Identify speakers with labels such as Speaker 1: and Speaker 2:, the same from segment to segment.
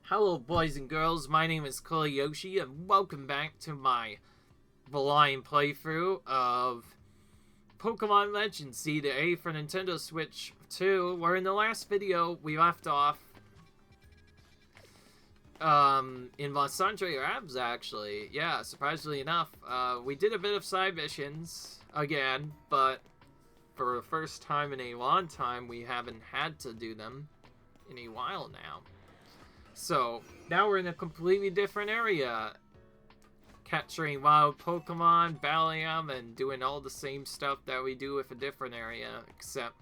Speaker 1: Hello boys and girls, my name is Yoshi, and welcome back to my blind playthrough of Pokémon Legends Z-A for Nintendo Switch 2, where in the last video we left off in Los Angeles Labs, actually. Yeah, surprisingly enough. We did a bit of side missions again, but for the first time in a long time we haven't had to do them in a while now. So, now we're in a completely different area. Capturing wild Pokemon, battling them, and doing all the same stuff that we do with a different area, except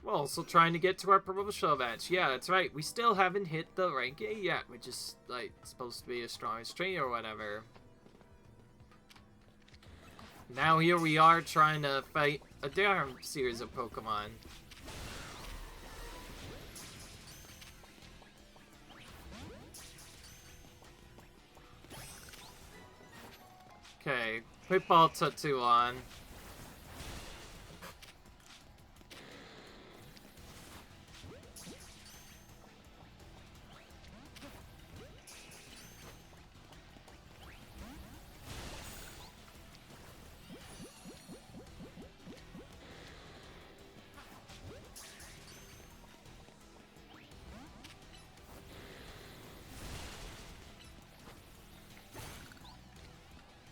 Speaker 1: we're also trying to get to our promotional events. Yeah, that's right, we still haven't hit the rank 8 yet, which is, like, supposed to be the strongest trainer or whatever. Now here we are trying to fight a different series of Pokemon. Okay, quick ball took too long.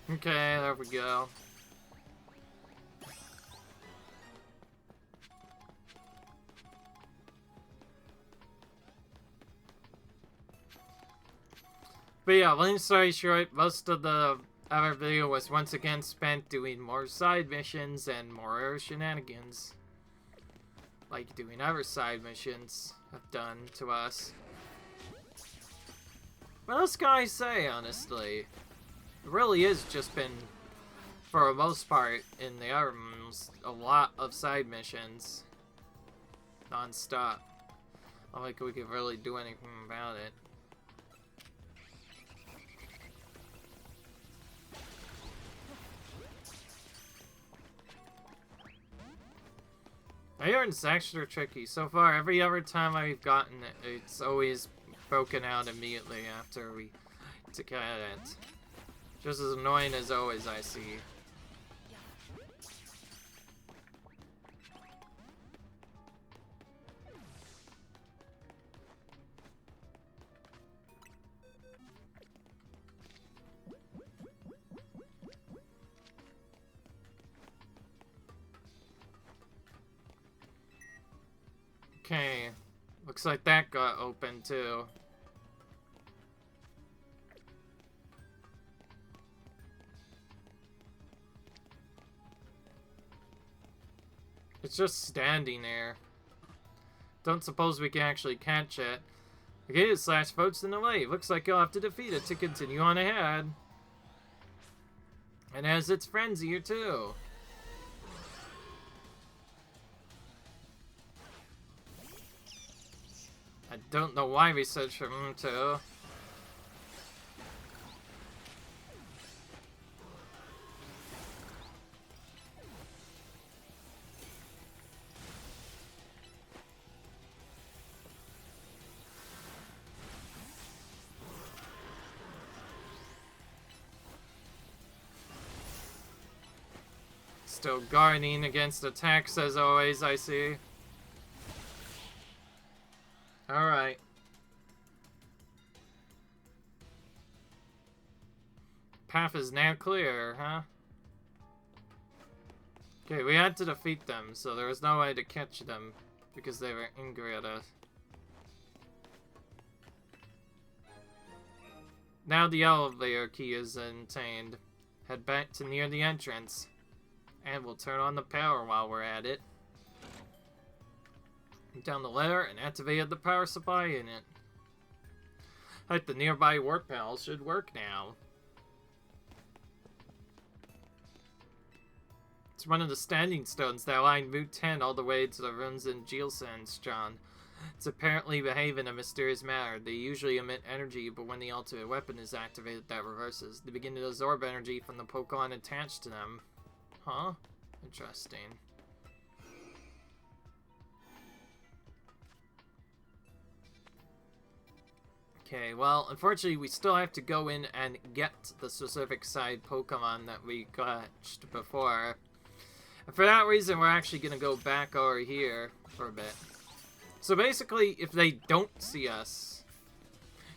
Speaker 1: Okay, there we go. But yeah, long story short, most of the other video was once again spent doing more side missions and more shenanigans. Like doing other side missions have done to us. What else can I say, honestly? It really is just been, for the most part, in the arms, a lot of side missions. Non-stop. Not like we could really do anything about it. I hear it's extra tricky. So far, every other time I've gotten it, it's always broken out immediately after we to get it. Just as annoying as always, I see. Okay, looks like that got open too. It's just standing there. Don't suppose we can actually catch it. Okay, slash votes in the way. Looks like you'll have to defeat it to continue on ahead. And has its friends here too. I don't know why we said for too. Still guarding against attacks as always, I see. Alright. Path is now clear, huh? Okay, we had to defeat them, so there was no way to catch them because they were angry at us. Now the elevator key is obtained. Head back to near the entrance. And we'll turn on the power while we're at it. Down the ladder and activated the power supply in it. Like the nearby warp panel should work now. It's one of the standing stones that line Route 10 all the way to the ruins in Sandstone. It's apparently behave in a mysterious manner. They usually emit energy, but when the ultimate weapon is activated, that reverses. They begin to absorb energy from the Pokemon attached to them. Huh? Interesting. Okay, well, unfortunately, we still have to go in and get the specific side Pokemon that we catched before. And for that reason, we're actually going to go back over here for a bit. So basically, if they don't see us,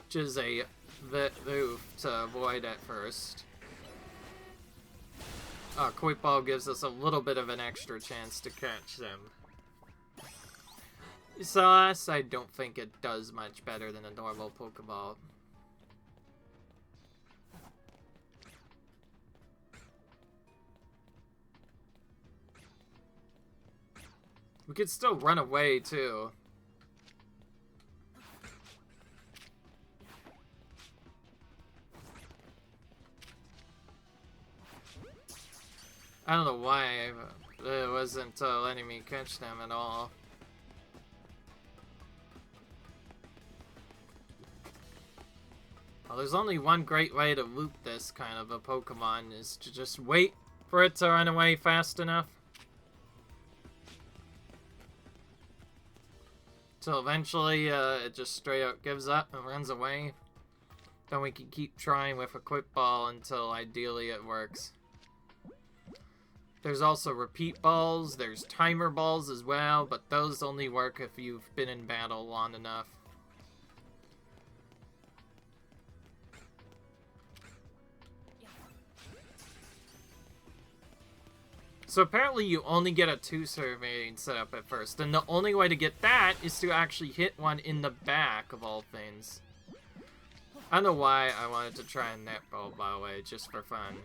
Speaker 1: which is a bit move to avoid at first, Quick Ball gives us a little bit of an extra chance to catch them. Salas, I don't think it does much better than a normal Pokeball. We could still run away, too. I don't know why it wasn't letting me catch them at all. Well, there's only one great way to loop this kind of a Pokemon, is to just wait for it to run away fast enough. So eventually, it just straight out gives up and runs away. Then we can keep trying with a Quick Ball until ideally it works. There's also repeat balls, there's timer balls as well, but those only work if you've been in battle long enough. So apparently you only get a 2-serve mating setup at first, and the only way to get that is to actually hit one in the back, of all things. I don't know why I wanted to try a netball, by the way, just for fun.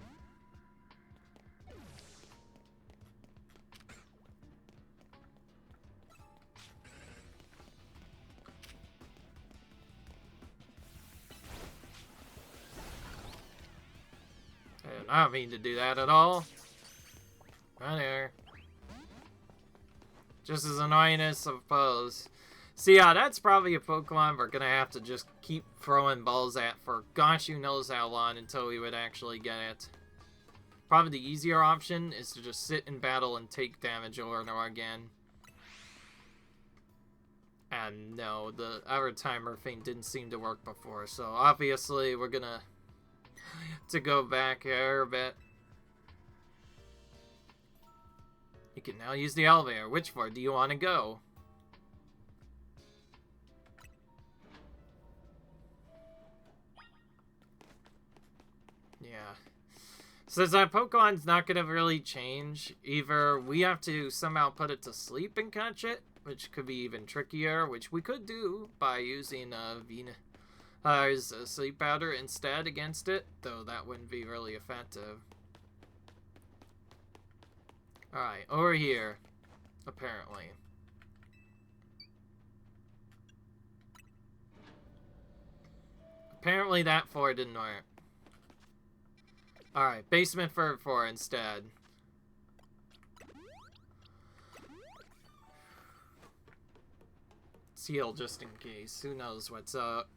Speaker 1: I don't mean to do that at all. Right there. Just as annoying as I suppose. So yeah, that's probably a Pokemon we're gonna have to just keep throwing balls at for gosh who knows how long until we would actually get it. Probably the easier option is to just sit in battle and take damage over and over again. And no, the hour timer thing didn't seem to work before, so obviously we're gonna have to go back here a bit. You can now use the elevator. Which floor do you want to go? Yeah. Since that Pokemon's not going to really change, either we have to somehow put it to sleep and catch it, which could be even trickier, which we could do by using Venus's sleep powder instead against it, though that wouldn't be really effective. Alright, over here, apparently. Apparently that floor didn't work. Alright, basement third floor instead. Seal just in case. Who knows what's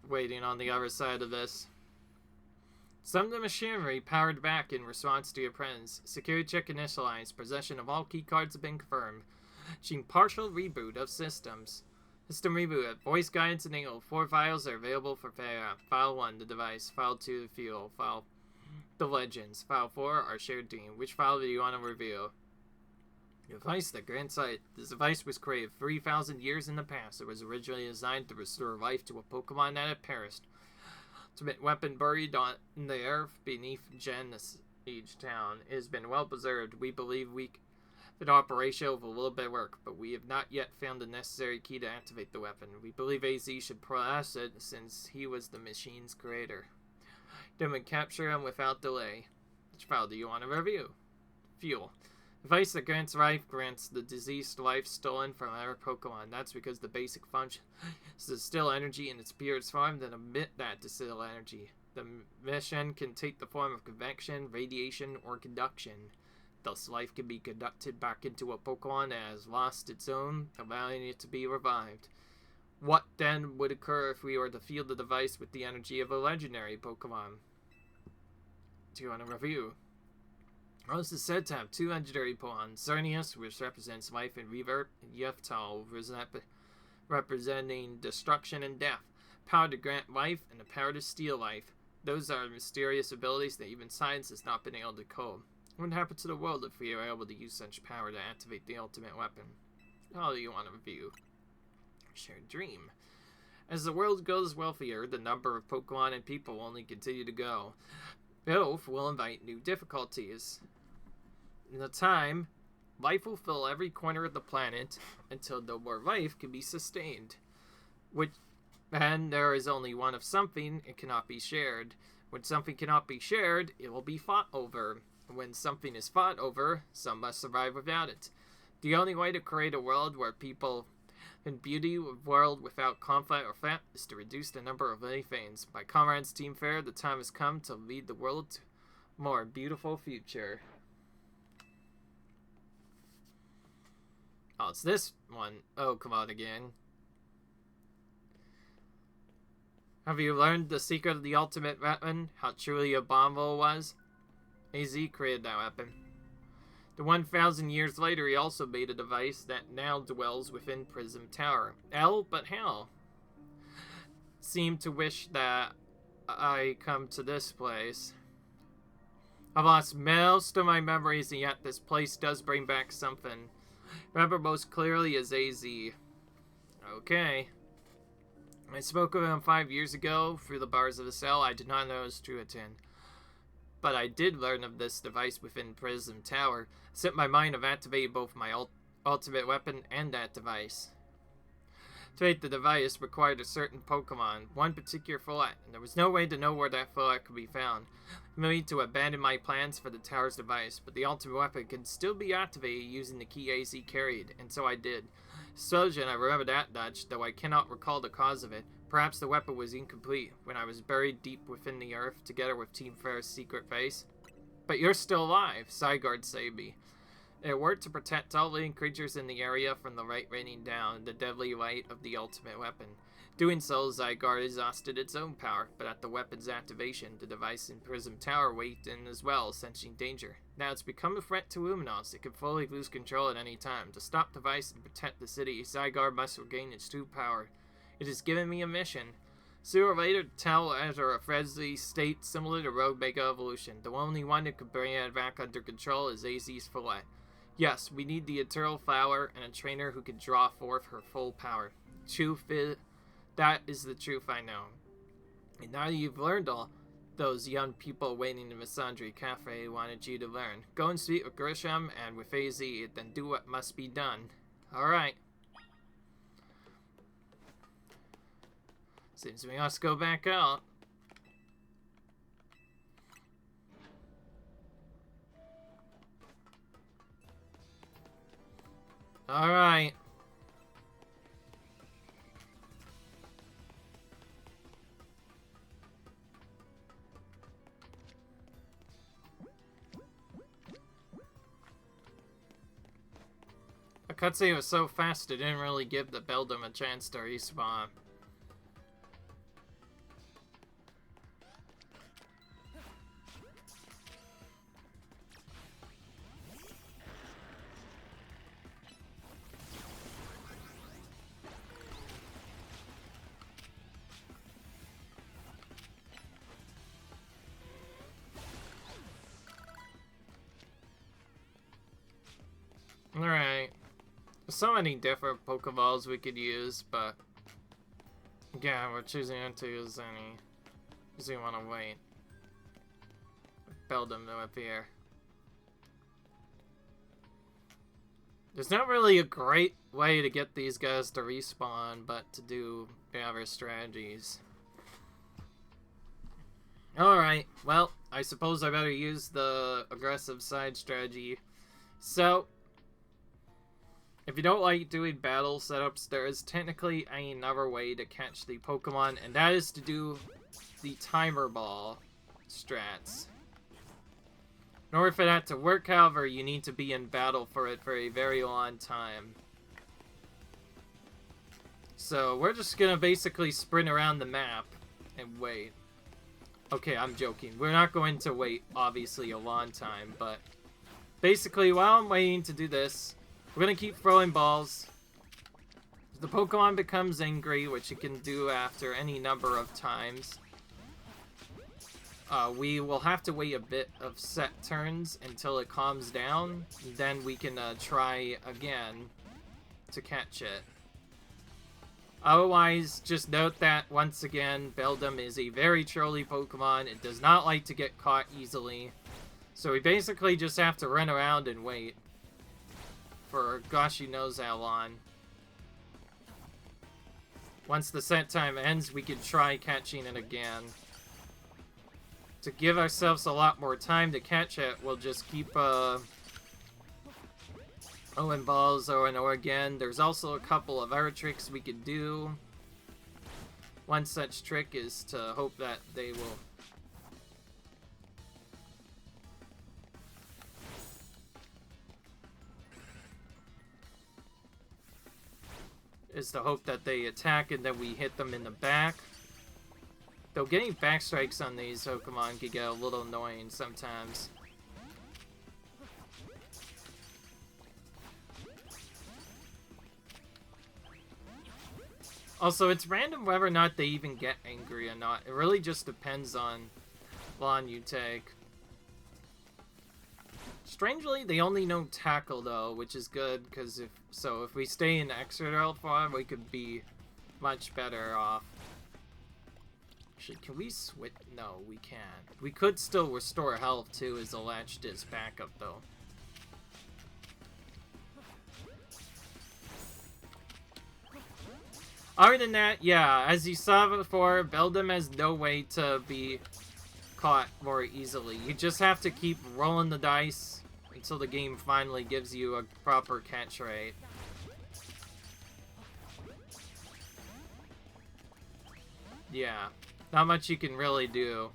Speaker 1: waiting on the other side of this. Some of the machinery powered back in response to your presence. Security check initialized. Possession of all key cards have been confirmed. Achieving partial reboot of systems. System reboot. Voice guidance enabled. 4 files are available for payout. File 1, the device. File 2, the fuel. File the legends. File 4, our shared team. Which file do you want to review? Device that grants sight. This device was created 3,000 years in the past. It was originally designed to restore life to a Pokemon that had perished. Ultimate weapon buried on the earth beneath Siege Town. It has been well preserved. We believe we can operation with a little bit of work, but we have not yet found the necessary key to activate the weapon. We believe AZ should possess it since he was the machine's creator. Then we capture him without delay. Which file do you want to review? Fuel. Device that grants life grants the deceased life stolen from our Pokemon. That's because the basic function is to distill energy in its purest form, then emit that distilled energy. The mission can take the form of convection, radiation, or conduction. Thus, life can be conducted back into a Pokemon that has lost its own, allowing it to be revived. What then would occur if we were to field the device with the energy of a legendary Pokemon? Do you want to review? Rose is said to have 2 legendary Pokemon, Xerneas, which represents life and rebirth, and Yveltal, representing destruction and death. Power to grant life and the power to steal life. Those are mysterious abilities that even science has not been able to code. What would happen to the world if we were able to use such power to activate the ultimate weapon? How do you want to view? Shared dream. As the world goes wealthier, the number of Pokemon and people will only continue to go. Both will invite new difficulties. In the time, life will fill every corner of the planet until no more life can be sustained. And there is only one of something, it cannot be shared. When something cannot be shared, it will be fought over. When something is fought over, some must survive without it. The only way to create a world where people in beauty, a world without conflict or threat, is to reduce the number of living things. My comrades, Team Fair, the time has come to lead the world to a more beautiful future. Oh, it's this one. Oh, come on again. Have you learned the secret of the ultimate weapon? How truly abominable it was? AZ created that weapon. The 1,000 years later, he also made a device that now dwells within Prism Tower. But how? Seem to wish that I come to this place. I've lost most of my memories, and yet this place does bring back something. Remember most clearly is AZ. Okay. I spoke with him 5 years ago through the bars of the cell. I did not know it was Truiton. But I did learn of this device within Prism Tower. Set my mind of activating both my ultimate weapon and that device. To activate the device required a certain Pokemon, one particular fillet, and there was no way to know where that fillet could be found. I need to abandon my plans for the tower's device, but the ultimate weapon could still be activated using the key AZ carried, and so I did. Explosion, I remember that much, though I cannot recall the cause of it. Perhaps the weapon was incomplete when I was buried deep within the earth together with Team Fair's secret base. But you're still alive, Zygarde saved me. It worked to protect all living creatures in the area from the light raining down, the deadly light of the ultimate weapon. Doing so, Zygarde exhausted its own power, but at the weapon's activation, the device in Prism Tower waked in as well, sensing danger. Now it's become a threat to Luminose. It could fully lose control at any time. To stop the device and protect the city, Zygarde must regain its true power. It has given me a mission. Sooner or later, the tower will enter a frenzy state similar to Rogue Mega Evolution. The only one that could bring it back under control is AZ's fillet. Yes, we need the Eternal Flower and a trainer who can draw forth her full power. That is the truth I know. And now that you've learned all, those young people waiting in the Misandry Cafe wanted you to learn. Go and speak with Grisham and with AZ, then do what must be done. Alright. Seems we must go back out. Alright. The cutscene was so fast it didn't really give the Beldum a chance to respawn. Alright. There's so many different Pokeballs we could use, but yeah, we're choosing not to use any. Because we want to wait. Beldum to appear. There's not really a great way to get these guys to respawn, but to do the other strategies. Alright, well, I suppose I better use the aggressive side strategy. So, if you don't like doing battle setups, there is technically another way to catch the Pokemon, and that is to do the Timer Ball strats. In order for that to work, however, you need to be in battle for it for a very long time. So, we're just gonna basically sprint around the map and wait. Okay, I'm joking. We're not going to wait, obviously, a long time, but basically, while I'm waiting to do this, we're gonna keep throwing balls. If the Pokemon becomes angry, which it can do after any number of times, we will have to wait a bit of set turns until it calms down. Then we can try again to catch it. Otherwise, just note that, once again, Beldum is a very trolly Pokemon. It does not like to get caught easily. So we basically just have to run around and wait for gosh knows how long. Once the set time ends, we can try catching it again. To give ourselves a lot more time to catch it, we'll just keep throwing balls over and over again. There's also a couple of other tricks we could do. One such trick is to hope that they will... they attack and then we hit them in the back. Though getting back strikes on these Pokemon can get a little annoying sometimes. Also, it's random whether or not they even get angry or not. It really just depends on how long you take. Strangely, they only know Tackle though, which is good, because if we stay in Extra form, we could be much better off. Actually, can we switch? No, we can't. We could still restore health too as a latch disc backup though. Other than that, yeah, as you saw before, Beldum has no way to be caught more easily. You just have to keep rolling the dice until the game finally gives you a proper catch rate. Yeah, not much you can really do.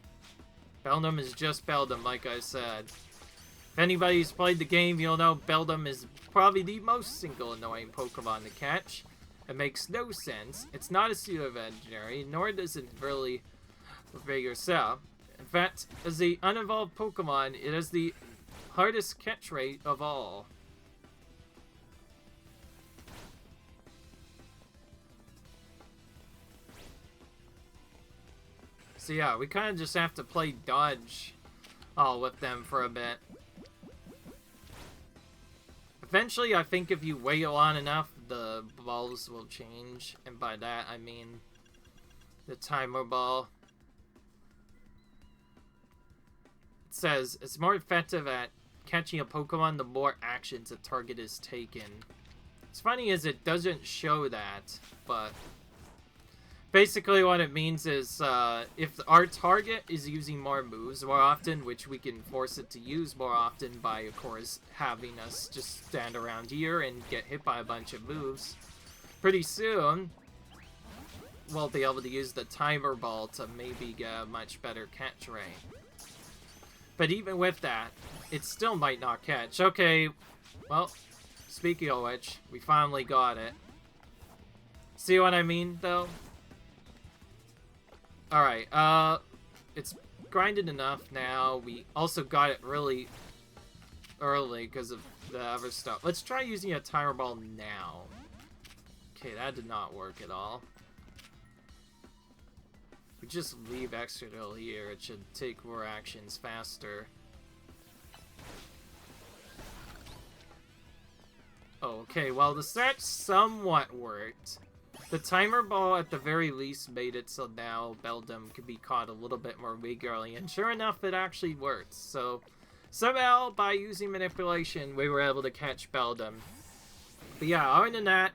Speaker 1: Beldum is just Beldum, like I said. If anybody's played the game, you'll know Beldum is probably the most single annoying Pokemon to catch. It makes no sense. It's not a pseudo-legendary, nor does it really reveal yourself. In fact, as a unevolved Pokemon, it has the hardest catch rate of all. So yeah, we kind of just have to play dodge with them for a bit. Eventually, I think if you wait long enough, the balls will change. And by that, I mean the timer ball. It says, it's more effective at catching a Pokemon the more actions a target is taken. What's funny is it doesn't show that, but basically what it means is if our target is using more moves more often, which we can force it to use more often by, of course, having us just stand around here and get hit by a bunch of moves, pretty soon we'll be able to use the timer ball to maybe get a much better catch rate. But even with that, it still might not catch. Okay, well, speaking of which, we finally got it. See what I mean, though? Alright, it's grinded enough now. We also got it really early because of the other stuff. Let's try using a timer ball now. Okay, that did not work at all. We just leave extra drill here. It should take more actions faster. Okay, well, the strat somewhat worked. The timer ball at the very least made it so now Beldum could be caught a little bit more regularly, and sure enough, it actually worked. So somehow, by using manipulation, we were able to catch Beldum. But yeah, other than that,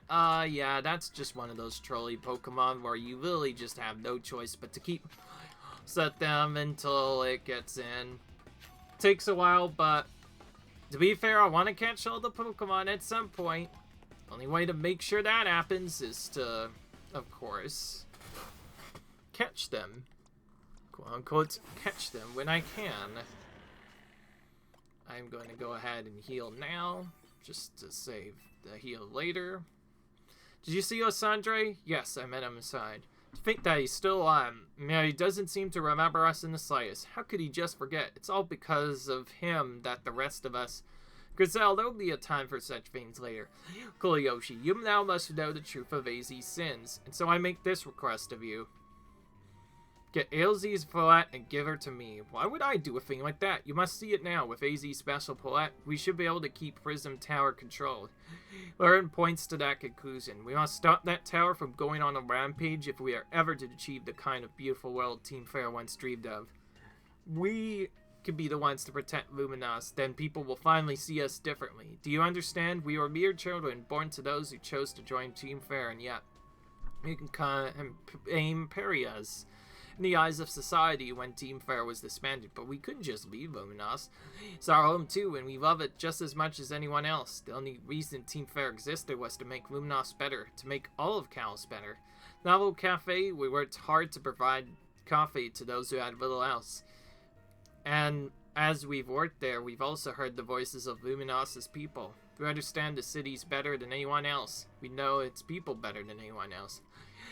Speaker 1: yeah, that's just one of those trolley Pokemon where you really just have no choice but to keep set them until it gets in. Takes a while, but to be fair, I want to catch all the Pokemon at some point. Only way to make sure that happens is to, of course, catch them. Quote-unquote, catch them when I can. I'm going to go ahead and heal now, just to save the heal later. Did you see Osandre? Yes, I met him inside. To think that he's still on. He doesn't seem to remember us in the slightest. How could he just forget? It's all because of him that the rest of us Griselle, there'll be a time for such things later. Koyoshi, you now must know the truth of AZ's sins, and so I make this request of you. Get AZ's Paulette and give her to me. Why would I do a thing like that? You must see it now. With AZ's special Paulette, we should be able to keep Prism Tower controlled. Lauren points to that conclusion. We must stop that tower from going on a rampage if we are ever to achieve the kind of beautiful world Team Fair once dreamed of. We could be the ones to protect Luminose, then people will finally see us differently. Do you understand? We are mere children, born to those who chose to join Team Fair, and yet we can aim pariahs in the eyes of society when Team Fair was disbanded, but we couldn't just leave Luminose. It's our home too, and we love it just as much as anyone else. The only reason Team Fair existed was to make Luminose better, to make all of Kalos better. Novel Cafe, we worked hard to provide coffee to those who had little else. And as we've worked there, we've also heard the voices of Luminose's people. We understand the cities better than anyone else. We know its people better than anyone else.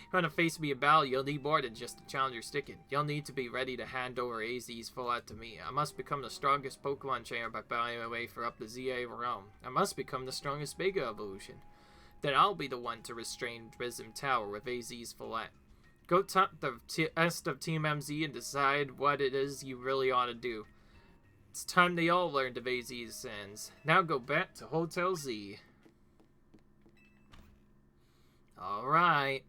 Speaker 1: If you want to face me a battle, you'll need more than just a challenger's ticket. You'll need to be ready to hand over AZ's Paulette to me. I must become the strongest Pokemon trainer by bowing my way for up the Z-A realm. I must become the strongest Mega Evolution. Then I'll be the one to restrain Prism Tower with AZ's Paulette. Go talk the rest of Team MZ and decide what it is you really ought to do. It's time they all learned of AZ's sins. Now go back to Hotel Z. Alright.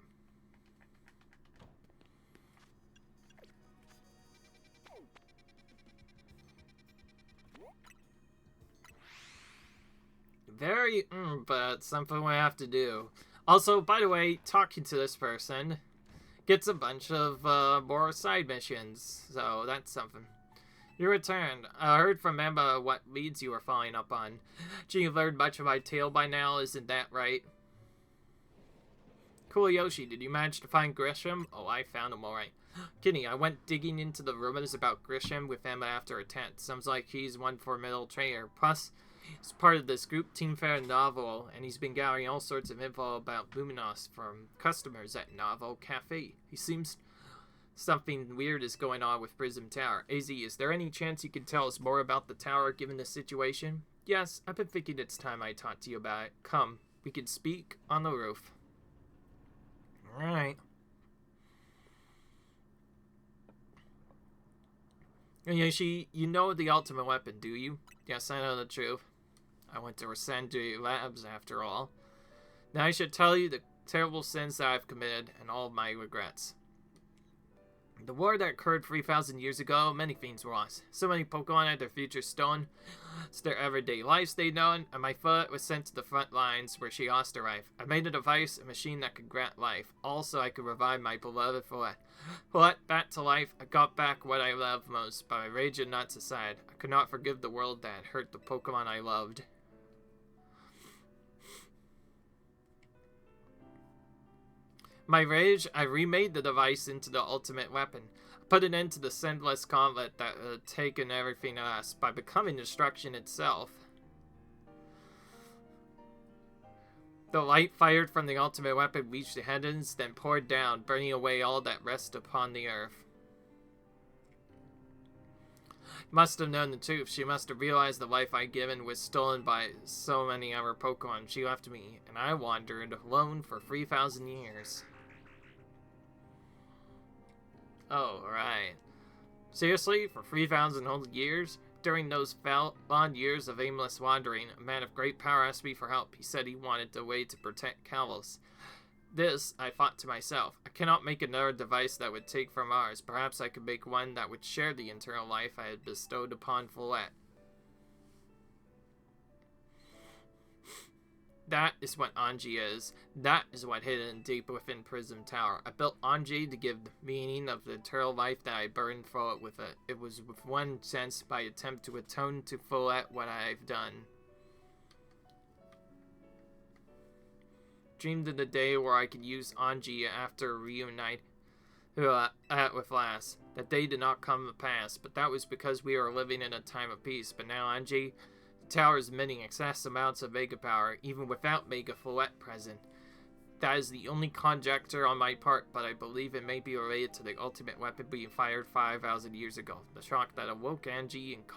Speaker 1: But something we have to do. Also, by the way, talking to this person gets a bunch of more side missions, so that's something. You returned. I heard from Emma what leads you were following up on. You've learned much of my tale by now, isn't that right? Cool Yoshi, did you manage to find Grisham? Oh, I found him alright. Kidding, I went digging into the rumors about Grisham with Emma after a tent. Sounds like he's one formidable trainer. Plus, he's part of this group Team Fair Novel, and he's been gathering all sorts of info about Luminose from customers at Novel Cafe. He seems something weird is going on with Prism Tower. AZ, is there any chance you could tell us more about the tower given the situation? Yes, I've been thinking it's time I talked to you about it. Come, we can speak on the roof. Alright. Yoshi, you know the ultimate weapon, do you? Yes, I know the truth. I went to Resendry Labs after all. Now I should tell you the terrible sins that I've committed and all of my regrets. The war that occurred 3,000 years ago, many things were lost. So many Pokemon had their futures stolen. It's their everyday lives they'd known, and my foot was sent to the front lines where she lost her life. I made a device, a machine that could grant life. Also, I could revive my beloved Paulette back to life. I got back what I loved most, but my rage and nuts aside, I could not forgive the world that had hurt the Pokemon I loved. My rage, I remade the device into the ultimate weapon. I put an end to the endless conflict that had taken everything else by becoming destruction itself. The light fired from the ultimate weapon reached the heavens, then poured down, burning away all that rests upon the earth. Must have known the truth. She must have realized the life I'd given was stolen by so many other Pokemon. She left me, and I wandered alone for 3,000 years. Oh, right. Seriously? For 3,000 whole years? During those long years of aimless wandering, a man of great power asked me for help. He said he wanted a way to protect Kalos. This, I thought to myself, I cannot make another device that would take from ours. Perhaps I could make one that would share the eternal life I had bestowed upon Follette. That is what Anji is. That is what hidden deep within Prism Tower. I built Anji to give the meaning of the eternal life that I burned Follette with it. It was with one sense my attempt to atone to Follette what I've done. Dreamed of the day where I could use Anji after reunite with Lass. That day did not come to pass, but that was because we were living in a time of peace. But now Anji, the tower is emitting excess amounts of Mega power, even without Mega Follette present. That is the only conjecture on my part, but I believe it may be related to the ultimate weapon being fired 5,000 years ago. The shock that awoke Anji and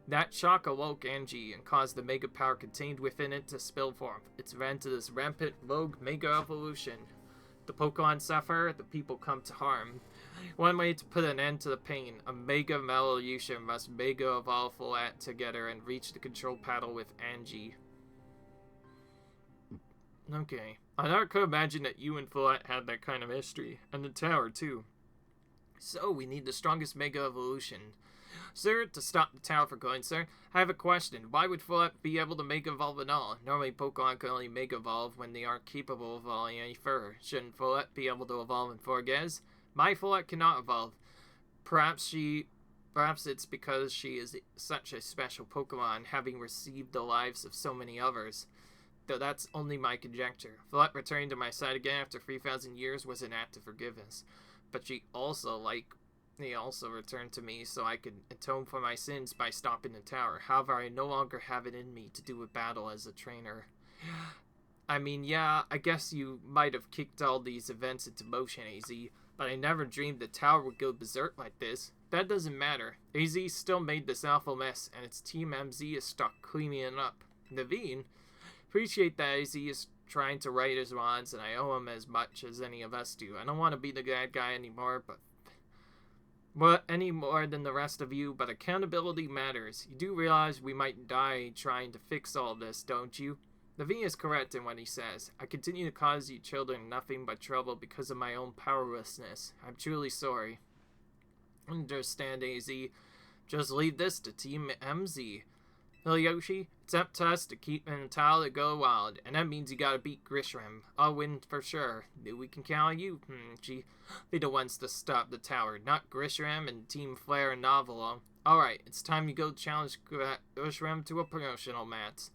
Speaker 1: That shock awoke Angie and caused the mega power contained within it to spill forth. It's ran to this rampant rogue mega evolution. The Pokemon suffer, the people come to harm. One way to put an end to the pain, a mega evolution must mega evolve Follett together and reach the control paddle with Angie. Okay. I never could imagine that you and Follett had that kind of history. And the tower, too. So, we need the strongest mega evolution. Sir, to stop the tower from going, sir, I have a question. Why would Follett be able to mega evolve at all? Normally, Pokemon can only mega evolve when they aren't capable of evolving any further. Shouldn't Follett be able to evolve in Forges? My Follett cannot evolve. Perhaps it's because she is such a special Pokemon, having received the lives of so many others. Though that's only my conjecture. Follett returning to my side again after 3,000 years was an act of forgiveness. But he also returned to me so I could atone for my sins by stopping the tower. However, I no longer have it in me to do a battle as a trainer. I mean, yeah, I guess you might have kicked all these events into motion, AZ, but I never dreamed the tower would go berserk like this. That doesn't matter. AZ still made this awful mess, and its Team MZ is stuck cleaning it up. Naveen, appreciate that AZ is trying to right his wrongs, and I owe him as much as any of us do. I don't want to be the bad guy anymore, but any more than the rest of you, but accountability matters. You do realize we might die trying to fix all this, don't you? Naveen is correct in what he says. I continue to cause you children nothing but trouble because of my own powerlessness. I'm truly sorry. Understand, AZ. Just leave this to Team MZ. Hideyoshi, it's up to us to keep an tile to go wild, and that means you gotta beat Grisham. I'll win for sure. We can count on you, Be the ones to stop the tower, not Grisham and Team Flare and Novelo. Alright, it's time you go challenge Grisham to a promotional match.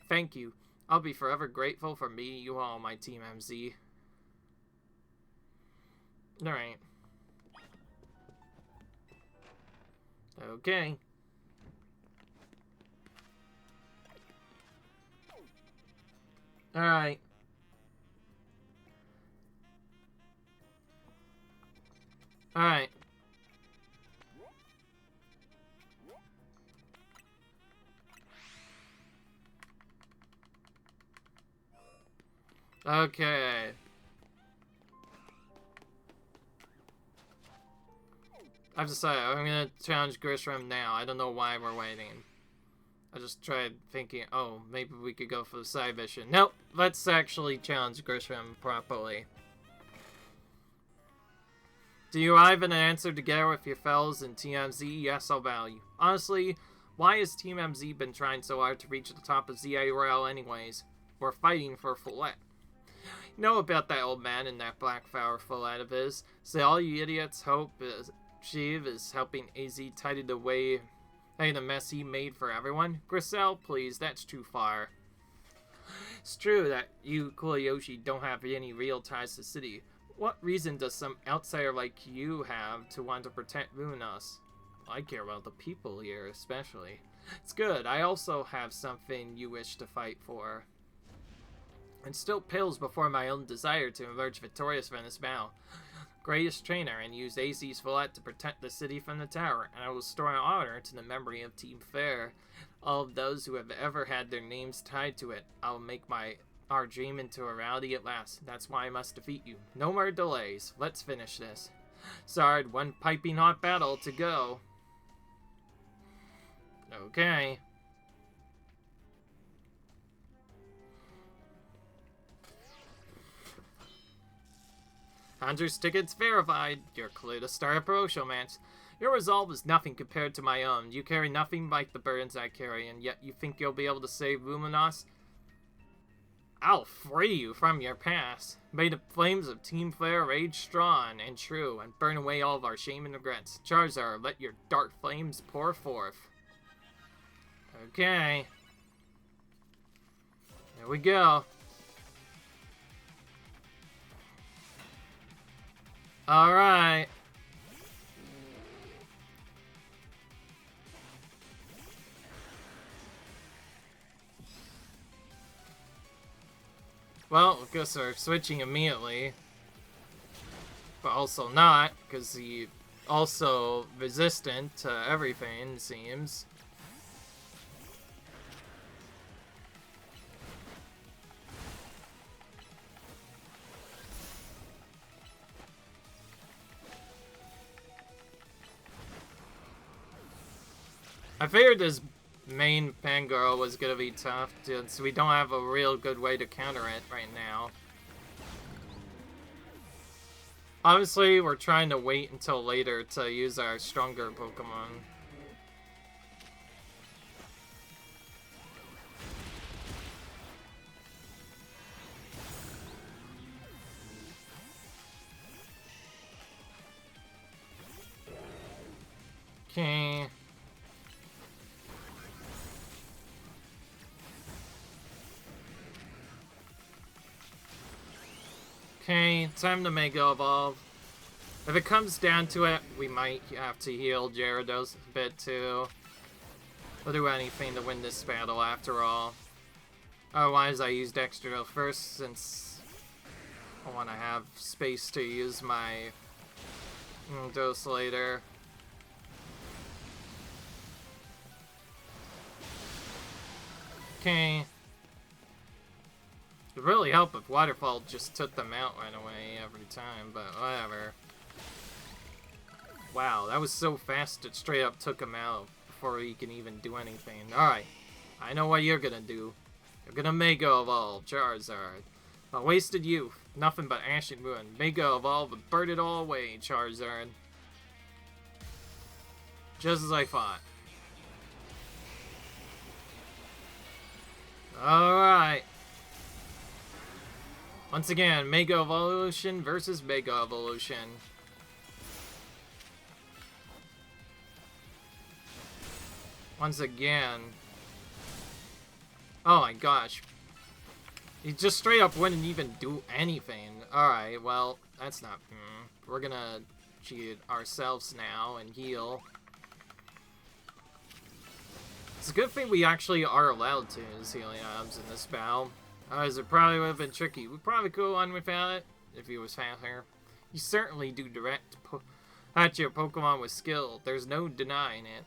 Speaker 1: Thank you. I'll be forever grateful for meeting you all, my Team MZ. Alright. Okay. Alright. Alright. Okay. I've decided I'm gonna challenge Grisham now. I don't know why we're waiting. I just tried thinking, oh, maybe we could go for the side mission. Nope, let's actually challenge Grisham properly. Do you arrive an answer together with your fellows in Team MZ? Yes, I'll value. Honestly, why has Team MZ been trying so hard to reach the top of ZA Royale anyways? We're fighting for Follett. You know about that old man and that black flower Follett of his? So all you idiots hope is Shiv is helping AZ tidy the way the mess he made for everyone? Griselle, please, that's too far. It's true that you, Kuliyoshi, don't have any real ties to the city. What reason does some outsider like you have to want to protect Luminose? I care about the people here, especially. It's good. I also have something you wish to fight for. It still pales before my own desire to emerge victorious from this battle. Greatest trainer and use AZ's Follett to protect the city from the tower, and I will restore honor to the memory of Team Fair, all of those who have ever had their names tied to it. I will make our dream into a reality at last. That's why I must defeat you. No more delays. Let's finish this. Sorry, one piping hot battle to go. Okay. Hunter's tickets verified. You're clear to start a promotional match. Your resolve is nothing compared to my own. You carry nothing like the burdens I carry, and yet you think you'll be able to save Luminose? I'll free you from your past. May the flames of Team Flare rage strong and true, and burn away all of our shame and regrets. Charizard, let your dark flames pour forth. Okay. Here we go. Alright. Well, I guess we're switching immediately. But also not, because he's also resistant to everything, it seems. I figured this main Fangirl was gonna be tough, since we don't have a real good way to counter it right now. Honestly, we're trying to wait until later to use our stronger Pokemon. Okay. Okay, time to Mega Evolve. If it comes down to it, we might have to heal Gyarados a bit too. We'll do anything to win this battle after all. Otherwise, I used Extra first since I want to have space to use my dose later. Okay. It'd really help if Waterfall just took them out right away every time, but whatever. Wow, that was so fast it straight up took him out before he can even do anything. Alright, I know what you're gonna do. You're gonna Mega Evolve, Charizard. A wasted youth, nothing but ash and ruin. Mega Evolve and burn it all away, Charizard. Just as I thought. Alright. Once again, Mega Evolution versus Mega Evolution. Once again. Oh my gosh. He just straight up wouldn't even do anything. Alright, well, that's not... We're gonna cheat ourselves now and heal. It's a good thing we actually are allowed to use Heliums in this battle. Otherwise, it probably would have been tricky. We probably could have won without it if he was faster. You certainly do direct at your Pokemon with skill. There's no denying it.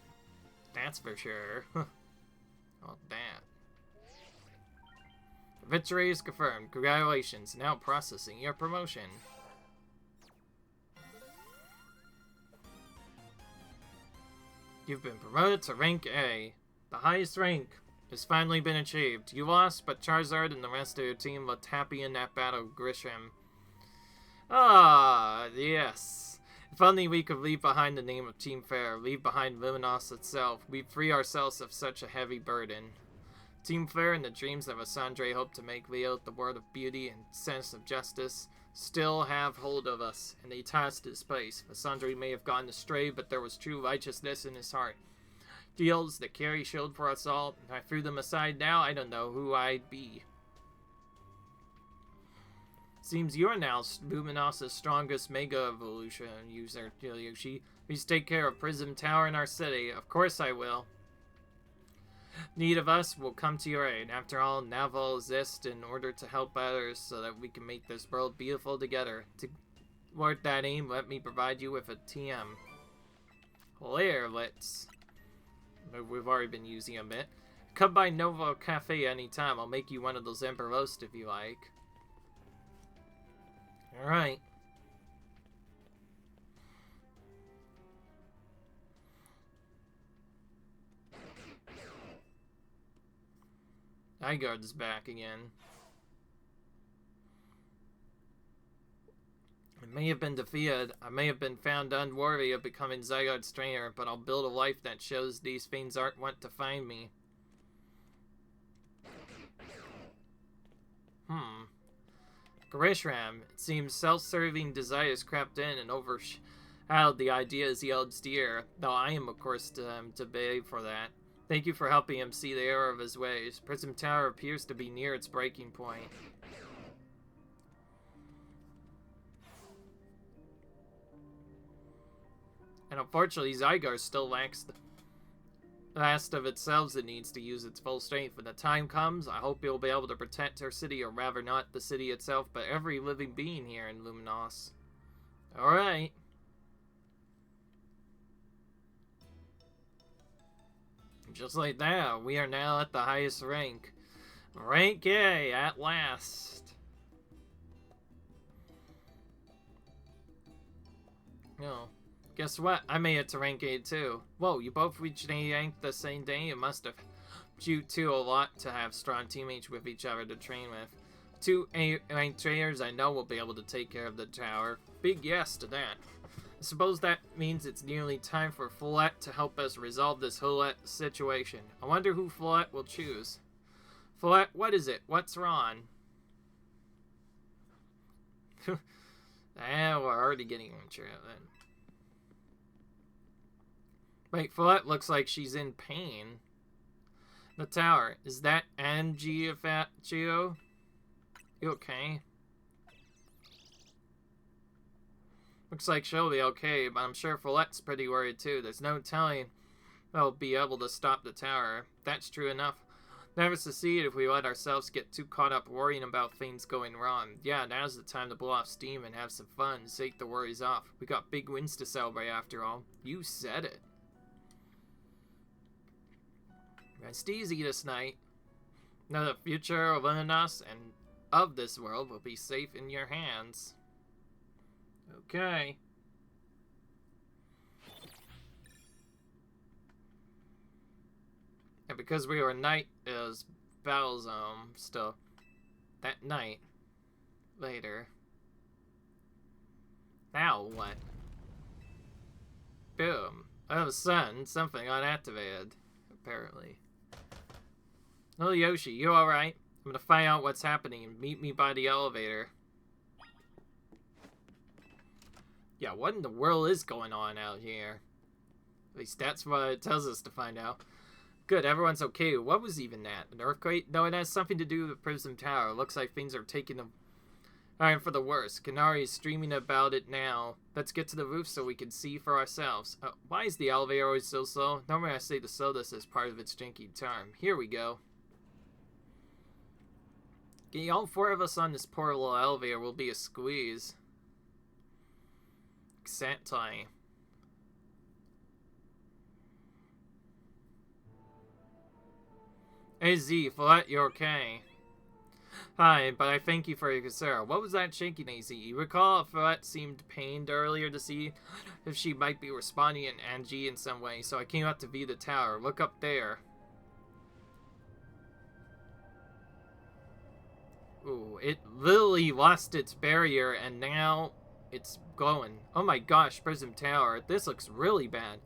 Speaker 1: That's for sure. Oh, that. Victory is confirmed. Congratulations. Now processing your promotion. You've been promoted to rank A. The highest rank has finally been achieved. You lost, but Charizard and the rest of your team looked happy in that battle, Grisham. Ah, yes. If only we could leave behind the name of Team Fair, leave behind Luminose itself, we'd free ourselves of such a heavy burden. Team Fair and the dreams of Asandre hope to make Leo the world of beauty and sense of justice still have hold of us, and they tie us to this place. Asandre may have gone astray, but there was true righteousness in his heart. Deals that carry shield for us all. If I threw them aside now, I don't know who I'd be. Seems you're now Luminose's strongest Mega Evolution user, Yoshi. Please take care of Prism Tower in our city. Of course I will. Need of us will come to your aid. After all, Naval exists in order to help others so that we can make this world beautiful together. Toward that aim, let me provide you with a TM. Here, let's... We've already been using a bit. Come by Nova Cafe anytime. I'll make you one of those Emperor Roast if you like. Alright. Zygarde's back again. I may have been defeated. I may have been found unworthy of becoming Zygarde's trainer, but I'll build a life that shows these fiends aren't want to find me. Grisham. It seems self-serving desires crept in and overshadowed the ideas he holds dear, though I am, of course, to blame for that. Thank you for helping him see the error of his ways. Prism Tower appears to be near its breaking point. And unfortunately, Zygarde still lacks the last of itself that needs to use its full strength. When the time comes, I hope you'll be able to protect our city, or rather not the city itself, but every living being here in Luminose. Alright. Just like that, we are now at the highest rank. Rank A, at last. No. Guess what? I made it to rank 8 too. Whoa, you both reached rank the same day? It must have helped you two a lot to have strong teammates with each other to train with. 2 A-rank trainers I know will be able to take care of the tower. Big yes to that. I suppose that means it's nearly time for Follette to help us resolve this whole situation. I wonder who Follette will choose. Follette, what is it? What's wrong? We're already getting into it then. Wait, Follette looks like she's in pain. The tower. Is that Gio? You okay? Looks like she'll be okay, but I'm sure Follette's pretty worried too. There's no telling they'll be able to stop the tower. That's true enough. Never succeed if we let ourselves get too caught up worrying about things going wrong. Yeah, now's the time to blow off steam and have some fun, shake the worries off. We got big wins to celebrate after all. You said it. Rest easy this night. Now the future of Luminose and of this world will be safe in your hands. Okay. And because we were night is battle zone still. That night. Later. Now what? Boom. All of a sudden, something got activated. Apparently. Oh, Yoshi, you alright? I'm gonna find out what's happening and meet me by the elevator. Yeah, what in the world is going on out here? At least that's what it tells us to find out. Good, everyone's okay. What was even that? An earthquake? No, it has something to do with the Prism Tower. Looks like things are taking a turn for the worse. Kanari is streaming about it now. Let's get to the roof so we can see for ourselves. Why is the elevator always so slow? Normally I say to slow this as part of its janky charm. Here we go. Getting all 4 of us on this poor little elevator will be a squeeze. Exactly. Hey Z, Follette, you're okay. Hi, but I thank you for your concern. What was that shaking, AZ? You recall if Follette seemed pained earlier to see if she might be responding in Angie in some way, so I came out to view the tower. Look up there. Ooh, it literally lost its barrier and now it's glowing. Oh my gosh, Prism Tower. This looks really bad.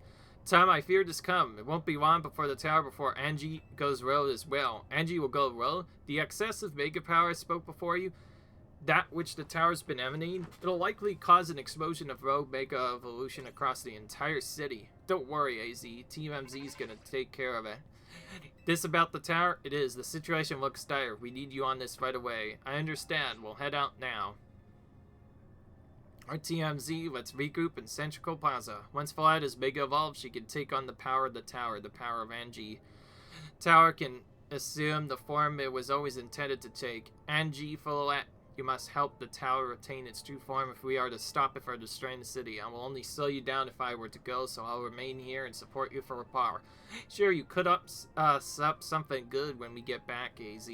Speaker 1: Time I feared has come. It won't be long before the tower before Angie goes rogue as well. Angie will go rogue. The excessive mega power I spoke before you, that which the tower's been emanating, it'll likely cause an explosion of rogue mega evolution across the entire city. Don't worry, AZ. Team MZ's gonna take care of it. This about the tower? It is. The situation looks dire. We need you on this right away. I understand. We'll head out now. RTMZ, let's regroup in Central Plaza. Once Follette is mega evolved, she can take on the power of the tower of Angie. Tower can assume the form it was always intended to take. Angie, Follette, you must help the tower retain its true form if we are to stop it from destroying the city. I will only slow you down if I were to go, so I'll remain here and support you for power. Sure, you could up something good when we get back, AZ.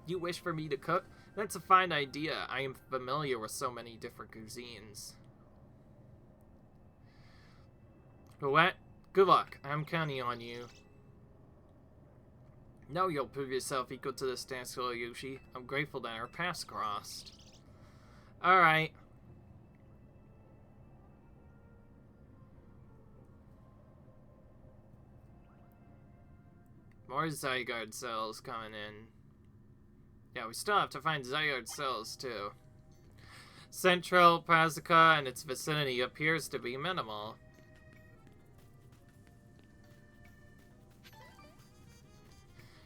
Speaker 1: You wish for me to cook? That's a fine idea. I am familiar with so many different cuisines. Follette, good luck. I'm counting on you. No, you'll prove yourself equal to this task, Yoshi. I'm grateful that our paths crossed. Alright. More Zygarde cells coming in. Yeah, we still have to find Zygarde cells, too. Central Plaza and its vicinity appears to be minimal.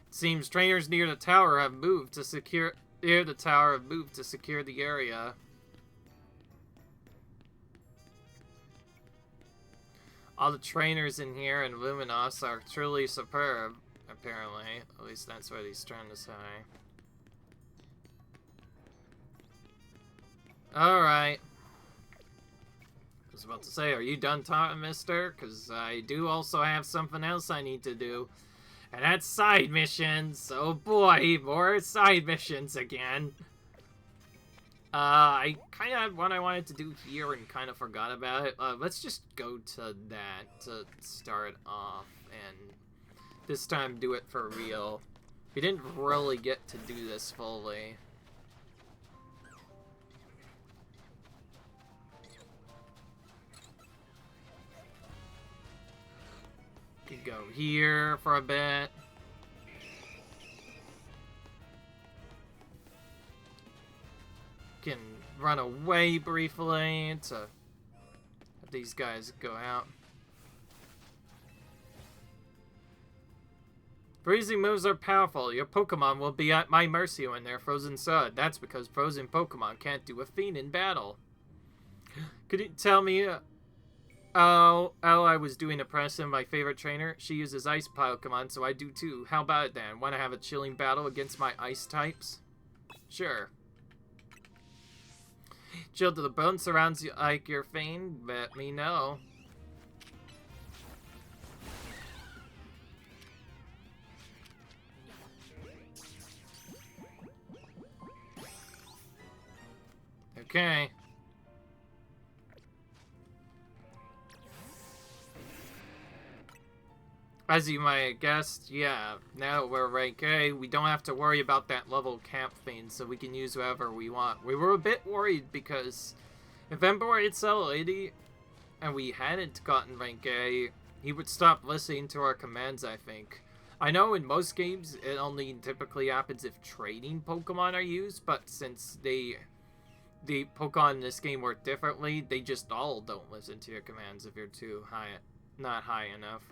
Speaker 1: It seems trainers near the tower have moved to secure the area. All the trainers in here in Luminose are truly superb, apparently. At least that's what he's trying to say. Alright. I was about to say, are you done talking, mister? Because I do also have something else I need to do. And that's side missions. Oh boy, more side missions again. I kind of had one I wanted to do here and kind of forgot about it. Let's just go to that to start off, and this time do it for real. We didn't really get to do this fully. Could go here for a bit. Can run away briefly to let these guys go out. Freezing moves are powerful. Your Pokemon will be at my mercy when they're frozen solid. That's because frozen Pokemon can't do a feat in battle. Could you tell me I was doing a press in my favorite trainer? She uses ice Pokemon, so I do too. How about it then? Want to have a chilling battle against my ice types? Sure. Chill to the bone surrounds you like your fame? Let me know. Okay. As you might have guessed, yeah, now we're rank A, we don't have to worry about that level cap thing, so we can use whoever we want. We were a bit worried because if Ember had Cell 80 and we hadn't gotten rank A, he would stop listening to our commands, I think. I know in most games it only typically happens if trading Pokemon are used, but since the Pokemon in this game work differently, they just all don't listen to your commands if you're too high, not high enough.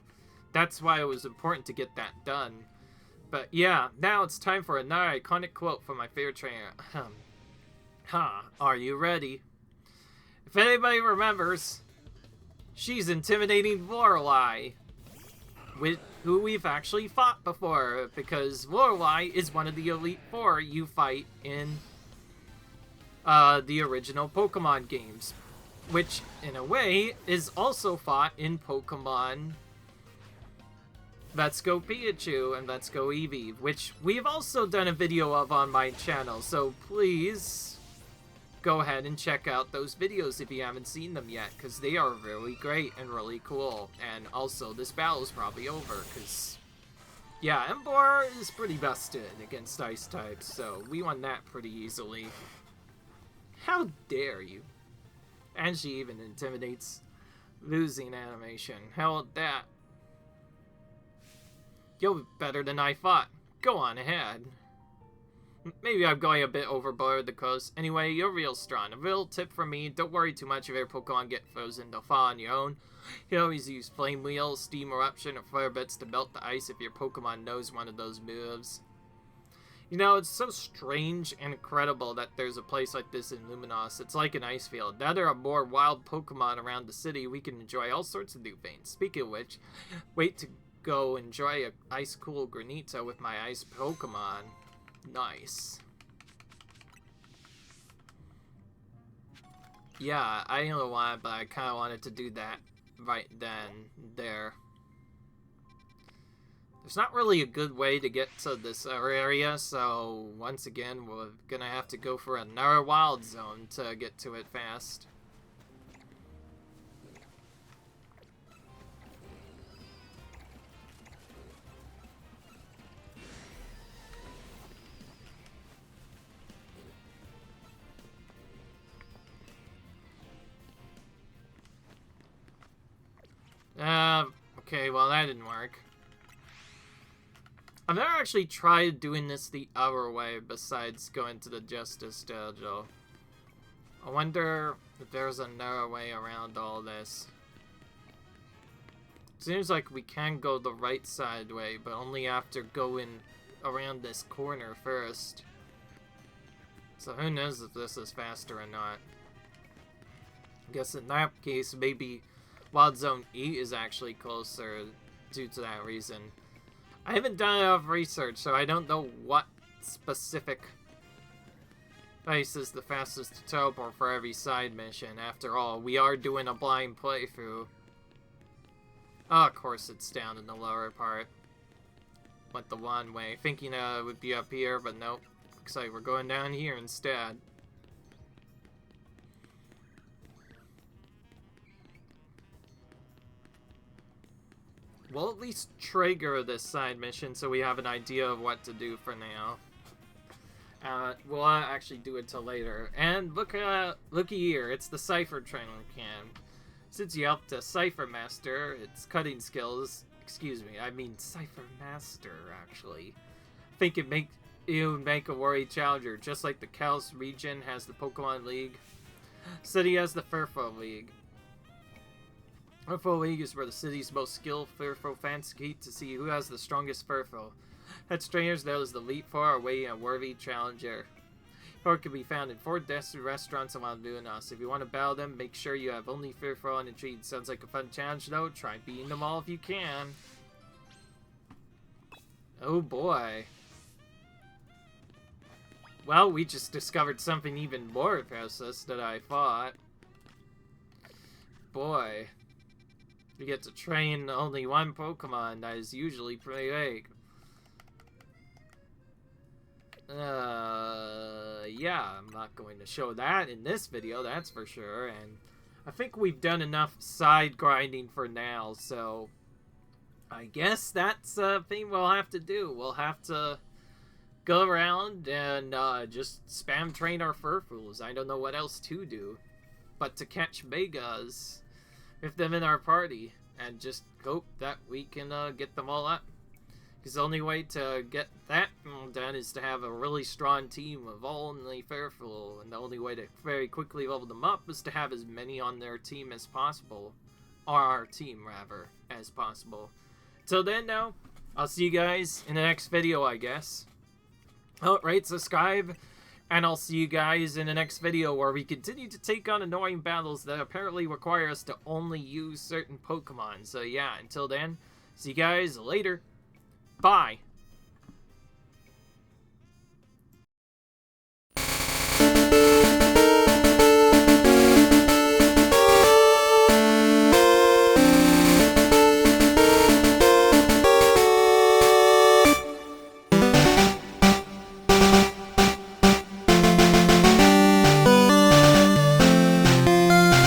Speaker 1: That's why it was important to get that done. But yeah, now it's time for another iconic quote from my favorite trainer. Are you ready? If anybody remembers, she's intimidating Lorelei, with who we've actually fought before, because Lorelei is one of the Elite Four you fight in the original Pokemon games, which in a way is also fought in Pokemon Let's Go Pikachu and Let's Go Eevee, which we've also done a video of on my channel, so please go ahead and check out those videos if you haven't seen them yet, because they are really great and really cool. And also, this battle is probably over, because, yeah, Ember is pretty busted against Ice types, so we won that pretty easily. How dare you? And she even intimidates losing animation. How about that? You're better than I thought. Go on ahead. Maybe I'm going a bit overboard with the coast. Anyway, you're real strong. A real tip from me, don't worry too much if your Pokemon get frozen. They'll fall on your own. You always use Flame Wheel, Steam Eruption, or Fire Bits to melt the ice if your Pokemon knows one of those moves. You know, it's so strange and incredible that there's a place like this in Luminose. It's like an ice field. Now there are more wild Pokemon around the city. We can enjoy all sorts of new things. Speaking of which, wait to go enjoy a ice cool Granito with my ice Pokemon. Nice. Yeah, I don't know why, but I kind of wanted to do that right then, there. There's not really a good way to get to this area, so once again, we're gonna have to go for another wild zone to get to it fast. Okay, well that didn't work. I've never actually tried doing this the other way besides going to the Justice Dojo. I wonder if there's another way around all this. Seems like we can go the right side way, but only after going around this corner first. So who knows if this is faster or not. I guess in that case, maybe Wild Zone E is actually closer due to that reason. I haven't done enough research, so I don't know what specific place is the fastest to teleport for every side mission. After all, we are doing a blind playthrough. Oh, of course it's down in the lower part. Went the one way, thinking it would be up here, but nope. Looks like we're going down here instead. we'll at least trigger this side mission so we have an idea of what to do for now. We'll actually do it till later. And looky here, it's the Cypher Trainer Cam. Since you helped a Cypher Master, its cutting skills, excuse me, I mean Cypher Master, actually. I think it would make a worthy challenger, just like the Kalos region has the Pokemon League. City has the Furfrou League. Furfrou League is where the city's most skilled Furfrou fans compete to see who has the strongest Furfrou. Head trainers knows the Elite Four are waiting a worthy challenger. Four can be found in 4 destined restaurants around Luminose. If you want to battle them, make sure you have only Furfrou on the treat. Sounds like a fun challenge though. Try beating them all if you can. Oh boy. Well, we just discovered something even more impressive than I thought. Boy. We get to train only one Pokemon that is usually pretty big. Yeah, I'm not going to show that in this video, that's for sure, and I think we've done enough side grinding for now, so I guess that's a thing we'll have to do. We'll have to go around and just spam train our Furfrous. I don't know what else to do but to catch Megas with them in our party and just hope that we can get them all up. Because the only way to get that done is to have a really strong team of only Furfrou, and the only way to very quickly level them up is to have as many on their team as possible. Or our team, rather, as possible. Till then, though, I'll see you guys in the next video, I guess. Rate, subscribe, and I'll see you guys in the next video where we continue to take on annoying battles that apparently require us to only use certain Pokemon. So yeah, until then, see you guys later. Bye.